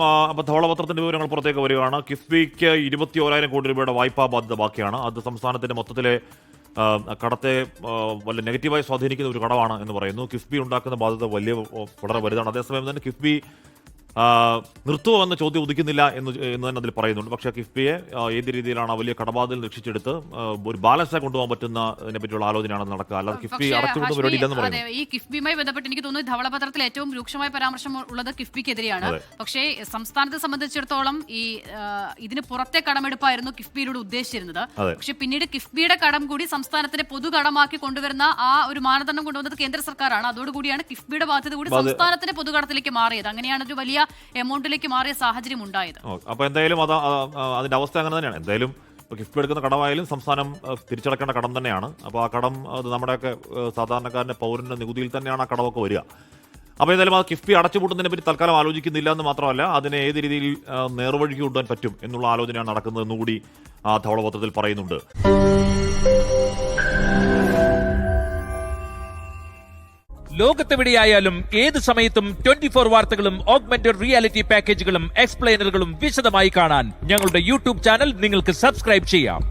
അപ്പോൾ ധവളപത്രത്തിന്റെ വിവരങ്ങൾ പുറത്തേക്ക് വരികയാണ്. കിഫ്ബിക്ക് 21,000 കോടി രൂപയുടെ വായ്പാ ബാധ്യത ബാക്കിയാണ്. അത് സംസ്ഥാനത്തിന്റെ മൊത്തത്തിലെ കടത്തെ വല്ല നെഗറ്റീവായി സ്വാധീനിക്കുന്ന ഒരു കടമാണ് എന്ന് പറയുന്നു. കിഫ്ബി ഉണ്ടാക്കുന്ന ബാധ്യത വളരെ വലുതാണ്. അതേസമയം തന്നെ കിഫ്ബി നിർത്തുമോ എന്ന ചോദ്യം ഉദിക്കുന്നില്ല എന്ന് തന്നെ അതിൽ പറയുന്നുണ്ട്. പക്ഷേ കിഫ്ബിയെ ഏത് രീതിയിലാണ് വലിയ കടബാധ്യത രക്ഷിച്ചെടുത്ത് ഒരു ബാലൻസായി കൊണ്ടുപോകാൻ പറ്റുന്നതിനെ പറ്റിയുള്ള ആലോചനയാണ് നടക്കുക. അല്ലാതെ കിഫ്ബി അടച്ചുവിടുന്ന പരിപാടി ഇല്ലെന്ന് പറയുന്നു. ഈ കിഫ്ബിയുമായി ബന്ധപ്പെട്ട് എനിക്ക് തോന്നുന്നു ധവളപത്രത്തിൽ ഏറ്റവും രൂക്ഷമായ പരാമർശം ഉള്ളത് കിഫ്ബിക്കെതിരെയാണ്. പക്ഷേ സംസ്ഥാനത്തെ സംബന്ധിച്ചിടത്തോളം ഇതിന് പുറത്തെ കടമെടുപ്പായിരുന്നു കിഫ്ബിയിലൂടെ ഉദ്ദേശിച്ചിരുന്നത്. പക്ഷെ പിന്നീട് കിഫ്ബിയുടെ കടം കൂടി സംസ്ഥാനത്തിന്റെ പൊതു കടമാക്കി കൊണ്ടുവരുന്ന ആ ഒരു മാനദണ്ഡം കൊണ്ടുവന്നത് കേന്ദ്ര സർക്കാരാണ്. അതോടുകൂടിയാണ് കിഫ്ബിയുടെ ബാധ്യത കൂടി സംസ്ഥാനത്തിന്റെ പൊതുകടത്തിലേക്ക് മാറിയത്. അങ്ങനെയാണ് ഒരു വലിയ എമൗണ്ടിലേക്ക് മാറിയ സാഹചര്യം ഉണ്ടായത്. അപ്പൊ എന്തായാലും അതിന്റെ അവസ്ഥ അങ്ങനെ തന്നെയാണ്. എന്തായാലും കിഫ്ബി എടുക്കുന്ന കടമായാലും സംസ്ഥാനം തിരിച്ചടക്കേണ്ട കടം തന്നെയാണ്. അപ്പോൾ ആ കടം നമ്മുടെയൊക്കെ സാധാരണക്കാരന്റെ പൗരന്റെ നികുതിയിൽ തന്നെയാണ് ആ കടമൊക്കെ വരിക. അപ്പോൾ എന്തായാലും ആ കിഫ്ബി അടച്ചുപൂട്ടുന്നതിനെ പറ്റി തൽക്കാലം ആലോചിക്കുന്നില്ല എന്ന് മാത്രമല്ല, അതിനെ ഏത് രീതിയിൽ നേർവഴിക്ക് കൊണ്ടുപോകാൻ പറ്റും എന്നുള്ള ആലോചനയാണ് നടക്കുന്നത് എന്നുകൂടി ആ ധവളപത്രത്തിൽ പറയുന്നുണ്ട്. ലോകത്തെവിടെയായാലും ഏത് സമയത്തും 24 വാർത്തകളും ഓഗ്മെന്റഡ് റിയാലിറ്റി പാക്കേജുകളും എക്സ്പ്ലെയിനറുകളും വിശദമായി കാണാൻ ഞങ്ങളുടെ യൂട്യൂബ് ചാനൽ നിങ്ങൾക്ക് സബ്സ്ക്രൈബ് ചെയ്യാം.